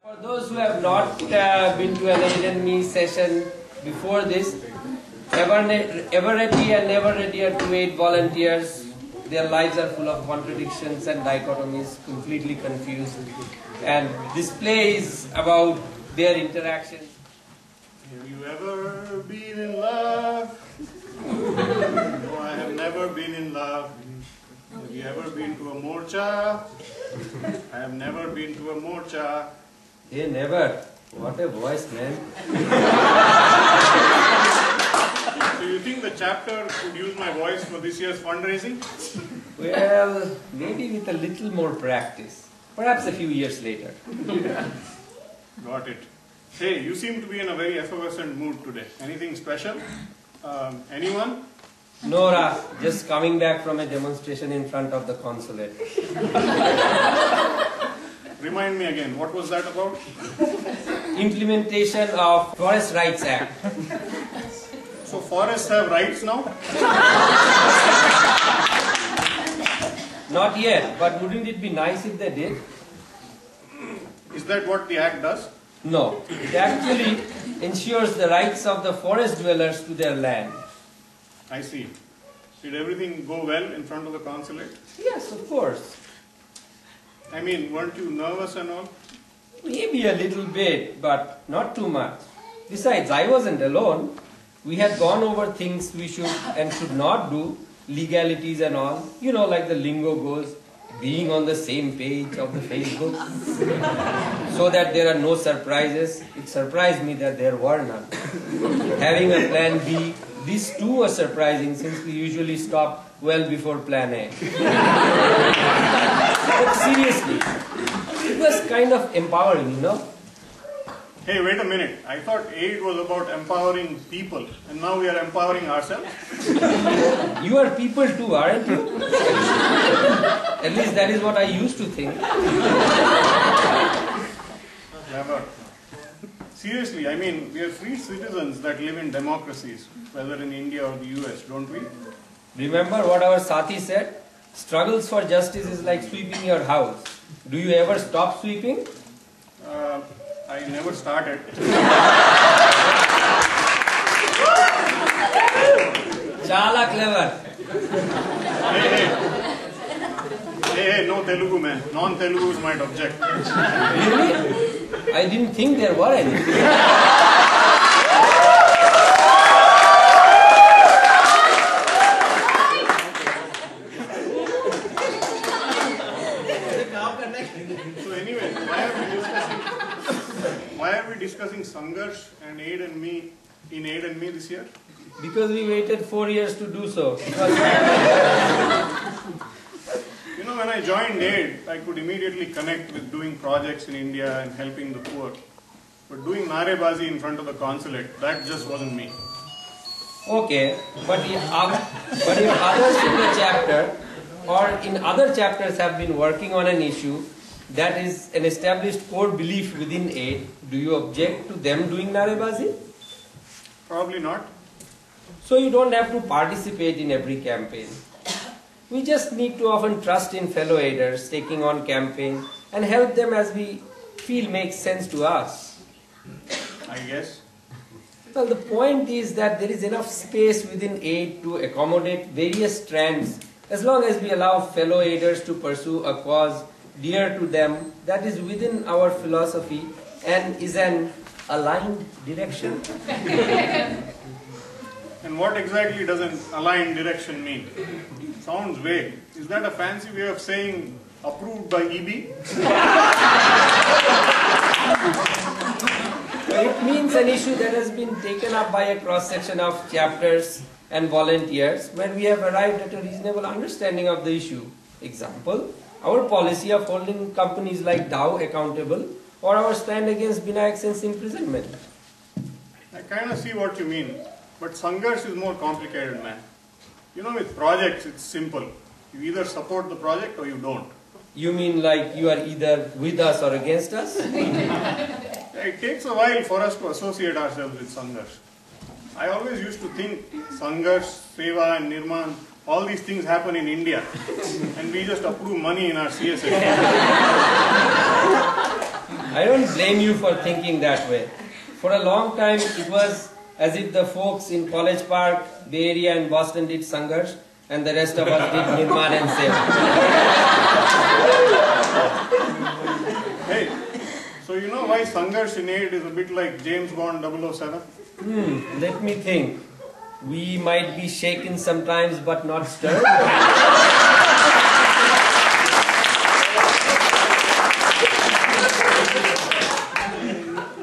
For those who have not been to an Aid and Me session before this, Reddy and Nevvar are two aid volunteers. Their lives are full of contradictions and dichotomies, completely confused. And this play is about their interaction. Have you ever been in love? No, I have never been in love. Have you ever been to a morcha? I have never been to a morcha. Hey, Nevvar, what a voice, man. So you think the chapter could use my voice for this year's fundraising? Well, maybe with a little more practice. Perhaps a few years later. Got it. Hey, you seem to be in a very effervescent mood today. Anything special? Anyone? Nora, just coming back from a demonstration in front of the consulate. Remind me again, what was that about? Implementation of Forest Rights Act. So forests have rights now? Not yet, but wouldn't it be nice if they did? Is that what the act does? No, it actually ensures the rights of the forest dwellers to their land. I see. Did everything go well in front of the consulate? Yes, of course. I mean, weren't you nervous and all? Maybe a little bit, but not too much. Besides, I wasn't alone. We had gone over things we should and should not do, legalities and all. You know, like the lingo goes, being on the same page of the Facebook, so that there are no surprises. It surprised me that there were none. Having a plan B, these two were surprising since we usually stop well before plan A. But seriously, it was kind of empowering, you know? Hey, wait a minute. I thought aid was about empowering people, and now we are empowering ourselves? You are people too, aren't you? At least that is what I used to think. Never. Seriously, I mean, we are free citizens that live in democracies, whether in India or the US, don't we? Remember what our Sati said? Struggles for justice is like sweeping your house. Do you ever stop sweeping? I never started. Chala clever. Hey, no Telugu man. Non-Telugus might object. Really? I didn't think there were any. So anyway, why are we discussing Sangharsh and Aid and Me in Aid and Me this year? Because we waited 4 years to do so. You know, when I joined Aid, I could immediately connect with doing projects in India and helping the poor. But doing narebazi in front of the consulate, that just wasn't me. Okay, but if others in the chapter or in other chapters have been working on an issue that is an established core belief within aid, do you object to them doing narebazi? Probably not. So you don't have to participate in every campaign. We just need to often trust in fellow aiders taking on campaign and help them as we feel makes sense to us. I guess. Well, the point is that there is enough space within aid to accommodate various strands as long as we allow fellow aiders to pursue a cause dear to them that is within our philosophy and is an aligned direction. And what exactly does an aligned direction mean? Sounds vague. Is that a fancy way of saying approved by EB? It means an issue that has been taken up by a cross-section of chapters and volunteers where we have arrived at a reasonable understanding of the issue. Example, our policy of holding companies like Dow accountable or our stand against Binayak Sen's imprisonment. I kind of see what you mean, but Sangharsh is more complicated, man. You know, with projects, it's simple. You either support the project or you don't. You mean like you are either with us or against us? It takes a while for us to associate ourselves with Sangharsh. I always used to think Sangharsh, Seva and Nirman, all these things happen in India and we just approve money in our CSA. I don't blame you for thinking that way. For a long time, it was as if the folks in College Park, Bay Area and Boston did Sangharsh and the rest of us did Nevvar and Seva. Hey, so you know why Sangharsh in aid is a bit like James Bond 007? Let me think. We might be shaken sometimes but not stirred.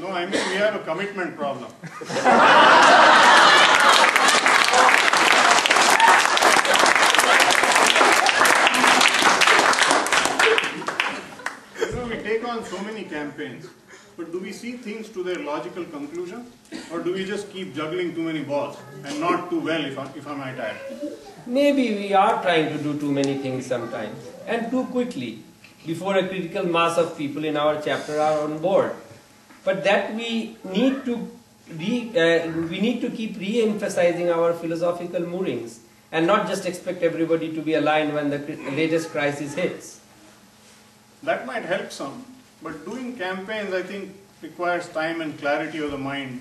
No, I mean we have a commitment problem. We take on so many campaigns, but do we see things to their logical conclusion, or do we just keep juggling too many balls and not too well, if I might add? Maybe we are trying to do too many things sometimes and too quickly before a critical mass of people in our chapter are on board. But that we need to keep re-emphasizing our philosophical moorings and not just expect everybody to be aligned when the latest crisis hits. That might help some, but doing campaigns, I think, requires time and clarity of the mind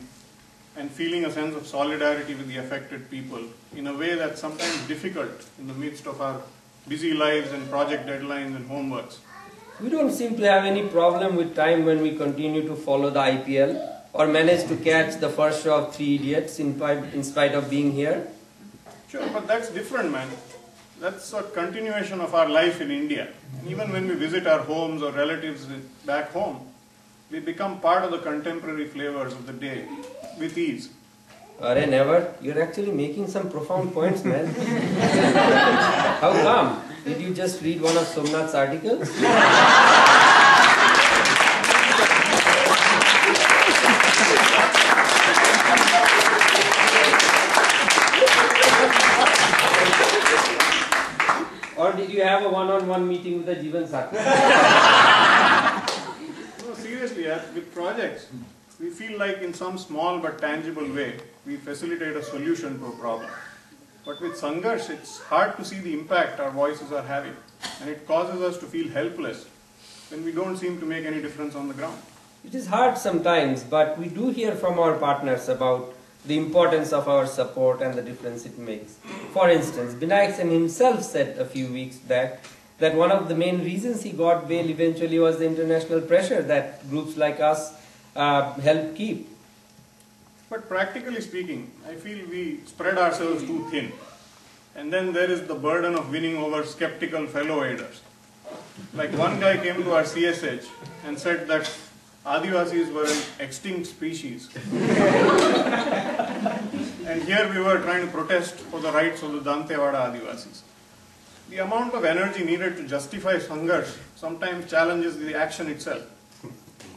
and feeling a sense of solidarity with the affected people in a way that's sometimes difficult in the midst of our busy lives and project deadlines and homeworks. We don't seem to have any problem with time when we continue to follow the IPL or manage to catch the first show of Three Idiots in spite of being here. Sure, but that's different, man. That's a continuation of our life in India. Even when we visit our homes or relatives back home, we become part of the contemporary flavors of the day with ease. Nevvar, you're actually making some profound points, man. How come? Did you just read one of Somnath's articles? Or did you have a one-on-one meeting with the Jeevan Sathi? No, seriously, with projects, we feel like in some small but tangible way, we facilitate a solution to a problem. But with Sangharsh, it's hard to see the impact our voices are having, and it causes us to feel helpless when we don't seem to make any difference on the ground. It is hard sometimes, but we do hear from our partners about the importance of our support and the difference it makes. For instance, Binayak Sen himself said a few weeks back that one of the main reasons he got bail eventually was the international pressure that groups like us help keep. But practically speaking, I feel we spread ourselves too thin. And then there is the burden of winning over skeptical fellow aiders. Like one guy came to our CSH and said that Adivasis were an extinct species. And here we were trying to protest for the rights of the Dantewada Adivasis. The amount of energy needed to justify Sangharsh sometimes challenges the action itself.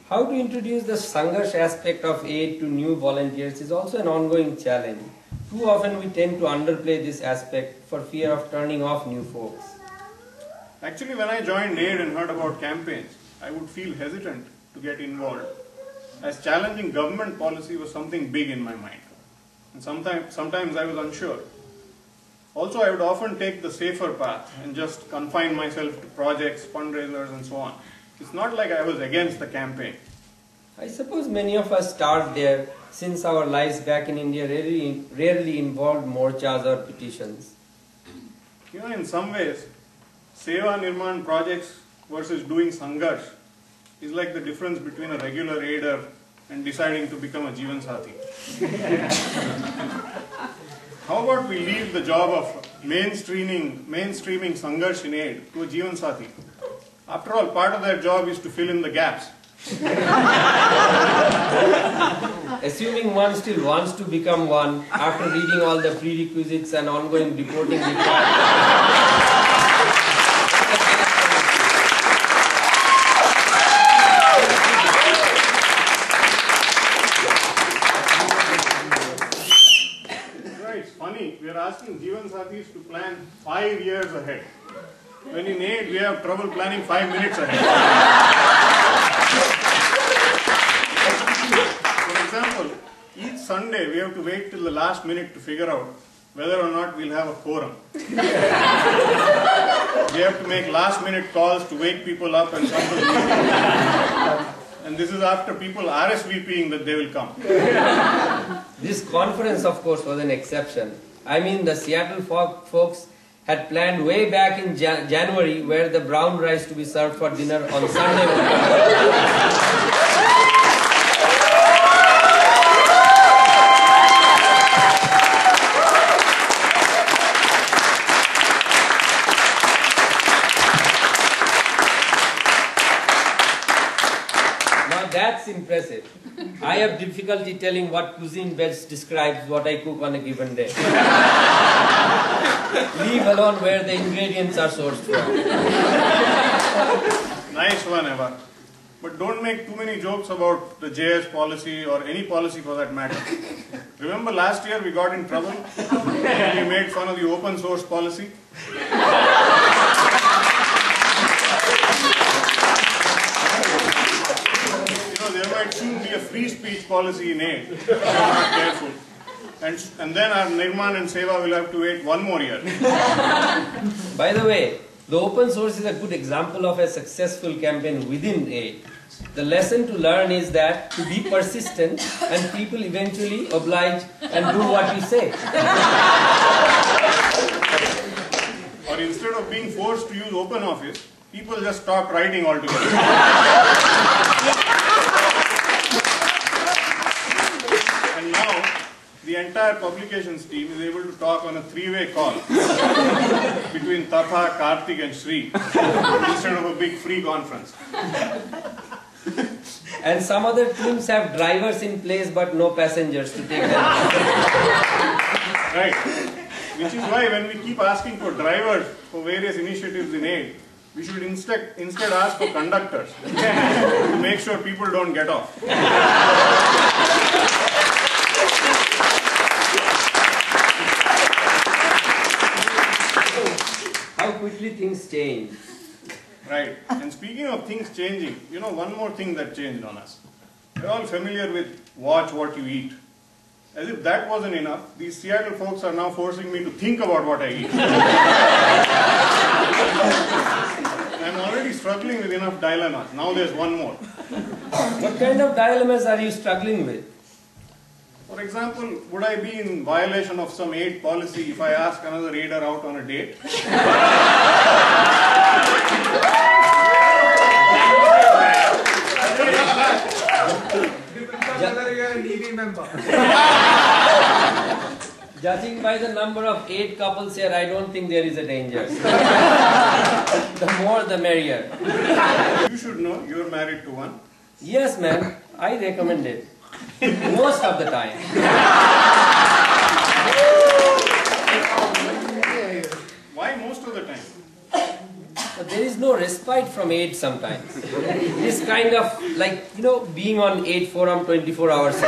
How to introduce the Sangharsh aspect of aid to new volunteers is also an ongoing challenge. Too often we tend to underplay this aspect for fear of turning off new folks. Actually, when I joined AID and heard about campaigns, I would feel hesitant to get involved, as challenging government policy was something big in my mind. And sometimes I was unsure. Also, I would often take the safer path and just confine myself to projects, fundraisers and so on. It's not like I was against the campaign. I suppose many of us start there since our lives back in India rarely involved morchas or petitions. You know, in some ways, Seva Nirman projects versus doing Sangharsh is like the difference between a regular aider and deciding to become a Jeevan Sathi. How about we leave the job of mainstreaming Sangharsh in aid to a Jeevan Sathi? After all, part of their job is to fill in the gaps. Assuming one still wants to become one after reading all the prerequisites and ongoing reporting requirements. It's funny, we are asking Jeevan Sathis to plan 5 years ahead. When in aid, we have trouble planning 5 minutes ahead. For example, each Sunday we have to wait till the last minute to figure out whether or not we'll have a quorum. We have to make last minute calls to wake people up and come to the meeting. And this is after people RSVPing that they will come. This conference, of course, was an exception. I mean, the Seattle folks had planned way back in January where the brown rice to be served for dinner on Sunday. That's impressive. I have difficulty telling what cuisine best describes what I cook on a given day. Leave alone where the ingredients are sourced from. Nice one, Evvar. But don't make too many jokes about the JS policy or any policy for that matter. Remember last year we got in trouble when we made fun of the open source policy? There might soon be a free speech policy in aid if we are not careful. And then our Nirman and Seva will have to wait one more year. By the way, the open source is a good example of a successful campaign within aid. The lesson to learn is that to be persistent and people eventually oblige and do what you say. Or instead of being forced to use OpenOffice, people just stop writing altogether. And now, the entire publications team is able to talk on a three-way call between Tatha, Karthik and Sri instead of a big free conference. And some other teams have drivers in place but no passengers to take them. Right. Which is why when we keep asking for drivers for various initiatives in aid, we should instead ask for conductors to make sure people don't get off. How quickly things change. Right. And speaking of things changing, you know one more thing that changed on us. We're all familiar with watch what you eat. As if that wasn't enough, these Seattle folks are now forcing me to think about what I eat. I'm already struggling with enough dilemmas. Now there's one more. What kind of dilemmas are you struggling with? For example, would I be in violation of some aid policy if I ask another aider out on a date? Whether you are a Navy member. Judging by the number of 8 couples here, I don't think there is a danger. The more the merrier. You should know, you're married to one. Yes, ma'am. I recommend it. Most of the time. Why most of the time? But there is no respite from aid sometimes. It is kind of like, you know, being on aid forum 24 hours a day.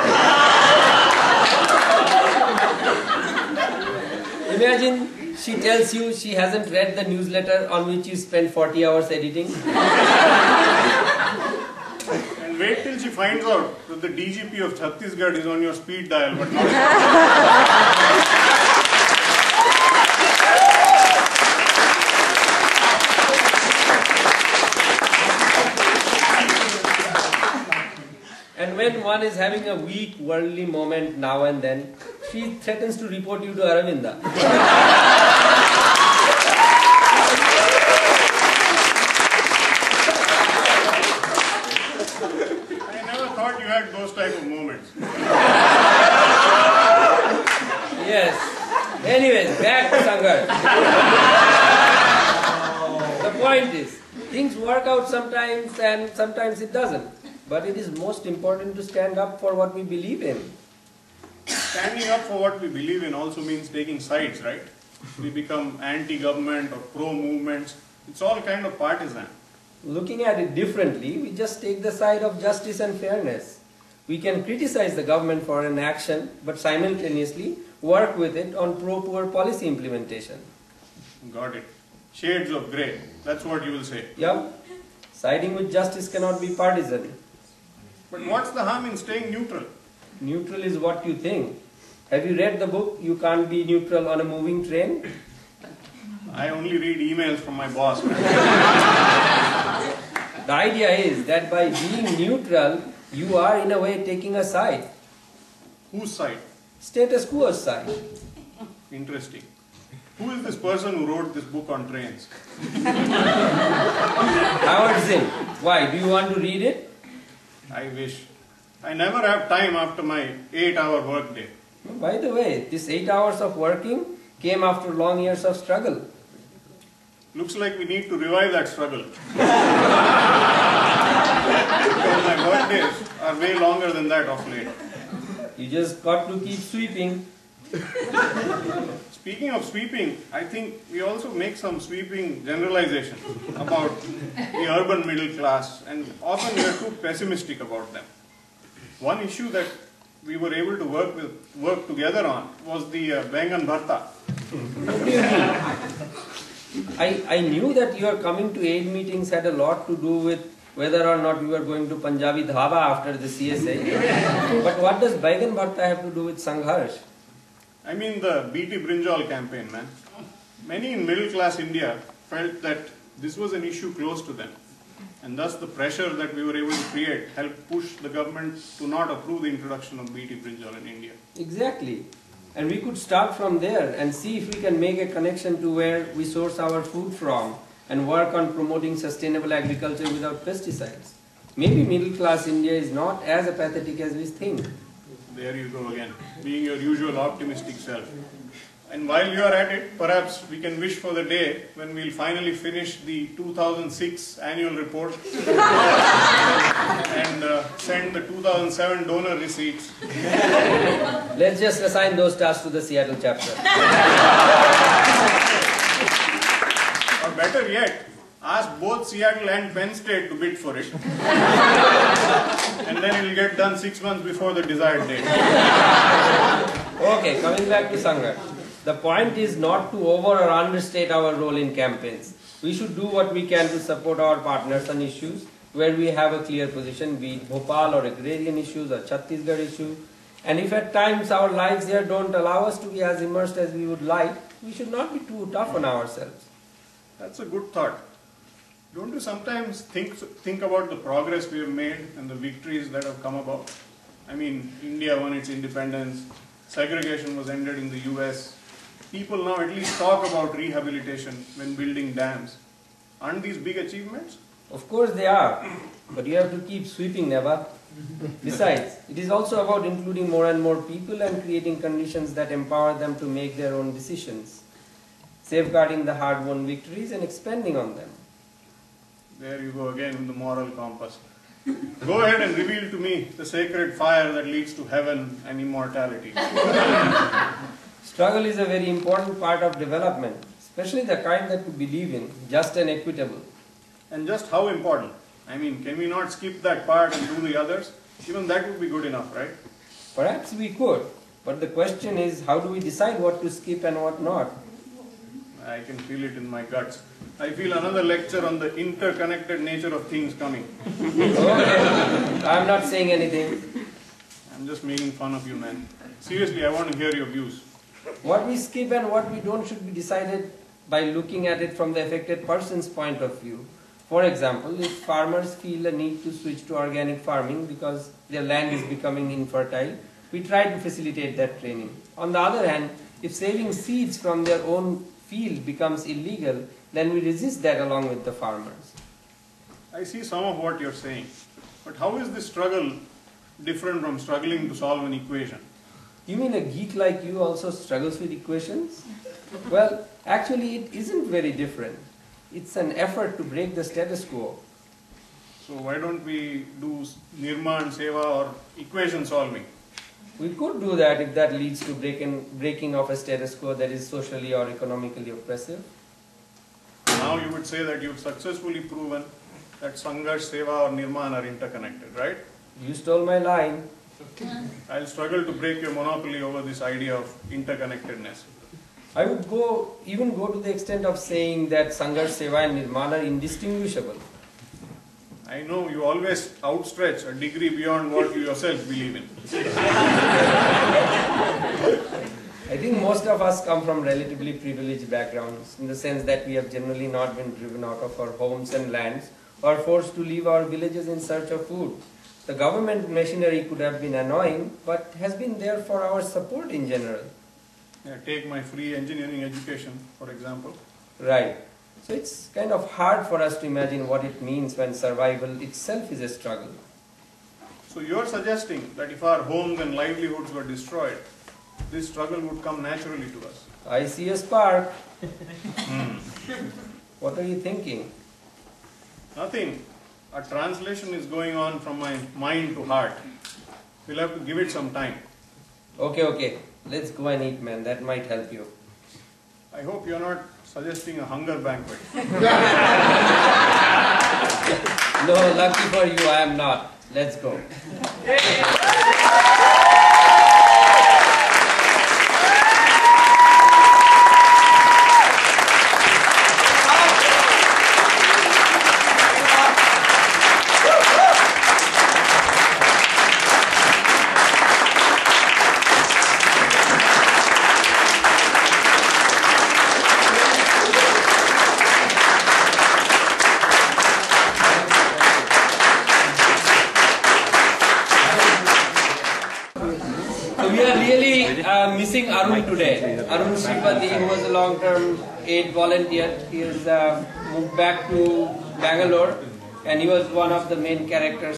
Imagine she tells you she hasn't read the newsletter on which you spend 40 hours editing. And wait till she finds out that the DGP of Chhattisgarh is on your speed dial, but not. And when one is having a weak worldly moment now and then, she threatens to report you to Aravinda. I never thought you had those type of moments. Yes. Anyways, back to Sangharsh. The point is, things work out sometimes and sometimes it doesn't. But it is most important to stand up for what we believe in. Standing up for what we believe in also means taking sides, right? We become anti-government or pro-movements. It's all kind of partisan. Looking at it differently, we just take the side of justice and fairness. We can criticize the government for an action, but simultaneously work with it on pro-poor policy implementation. Got it. Shades of grey. That's what you will say. Yeah. Siding with justice cannot be partisan. But what's the harm in staying neutral? Neutral is what you think. Have you read the book, You Can't Be Neutral on a Moving Train? I only read emails from my boss. The idea is that by being neutral, you are in a way taking a side. Whose side? Status quo's side. Interesting. Who is this person who wrote this book on trains? Howard Zinn. Why? Do you want to read it? I wish. I never have time after my 8-hour workday. By the way, this 8 hours of working came after long years of struggle. Looks like we need to revive that struggle. Because my workdays are way longer than that of late. You just got to keep sweeping. Speaking of sweeping, I think we also make some sweeping generalizations about the urban middle class, and often we are too pessimistic about them. One issue that we were able to work together on was the Bengan Bharta. I knew that your coming to aid meetings had a lot to do with whether or not we were going to Punjabi Dhaba after the CSA. But what does Bengan Bharta have to do with Sangharsh? I mean the BT Brinjal campaign, man. Many in middle class India felt that this was an issue close to them. And thus the pressure that we were able to create helped push the government to not approve the introduction of BT Brinjal in India. Exactly. And we could start from there and see if we can make a connection to where we source our food from and work on promoting sustainable agriculture without pesticides. Maybe middle class India is not as apathetic as we think. There you go again, being your usual optimistic self. And while you are at it, perhaps we can wish for the day when we'll finally finish the 2006 annual report and send the 2007 donor receipts. Let's just assign those tasks to the Seattle chapter. Or better yet, ask both Seattle and Penn State to bid for it. And then it will get done 6 months before the desired date. Okay, coming back to Sangharsh. The point is not to over or understate our role in campaigns. We should do what we can to support our partners on issues where we have a clear position, be it Bhopal or agrarian issues or Chhattisgarh issue. And if at times our lives here don't allow us to be as immersed as we would like, we should not be too tough on ourselves. That's a good thought. Don't you sometimes think about the progress we have made and the victories that have come about? I mean, India won its independence, segregation was ended in the US. People now at least talk about rehabilitation when building dams. Aren't these big achievements? Of course they are, but you have to keep sweeping, Nevvar. Besides, it is also about including more and more people and creating conditions that empower them to make their own decisions, safeguarding the hard-won victories and expanding on them. There you go again with the moral compass. Go ahead and reveal to me the sacred fire that leads to heaven and immortality. Struggle is a very important part of development, especially the kind that we believe in, just and equitable. And just how important? I mean, can we not skip that part and do the others? Even that would be good enough, right? Perhaps we could, but the question is, how do we decide what to skip and what not? I can feel it in my guts. I feel another lecture on the interconnected nature of things coming. Okay, I'm not saying anything. I'm just making fun of you, man. Seriously, I want to hear your views. What we skip and what we don't should be decided by looking at it from the affected person's point of view. For example, if farmers feel a need to switch to organic farming because their land is becoming infertile, we try to facilitate that training. On the other hand, if saving seeds from their own field becomes illegal, then we resist that along with the farmers. I see some of what you're saying, but how is this struggle different from struggling to solve an equation? You mean a geek like you also struggles with equations? Well, actually it isn't very different. It's an effort to break the status quo. So why don't we do Nirman, Seva or equation solving? We could do that if that leads to breaking of a status quo that is socially or economically oppressive. Now you would say that you've successfully proven that Sangharsh, Seva or Nirman are interconnected, right? You stole my line. I'll struggle to break your monopoly over this idea of interconnectedness. I would even go to the extent of saying that Sangharsh, Seva and Nirman are indistinguishable. I know you always outstretch a degree beyond what you yourself believe in. I think most of us come from relatively privileged backgrounds in the sense that we have generally not been driven out of our homes and lands or forced to leave our villages in search of food. The government machinery could have been annoying, but has been there for our support in general. Yeah, take my free engineering education, for example. Right. So it's kind of hard for us to imagine what it means when survival itself is a struggle. So you're suggesting that if our homes and livelihoods were destroyed, this struggle would come naturally to us. I see a spark. What are you thinking? Nothing. A translation is going on from my mind to heart. We'll have to give it some time. Okay. Let's go and eat, man. That might help you. I hope you're not suggesting a hunger banquet. No, lucky for you, I am not. Let's go. Missing Arun today. Arun Sripati, who was a long-term aid volunteer, he has moved back to Bangalore, and he was one of the main characters.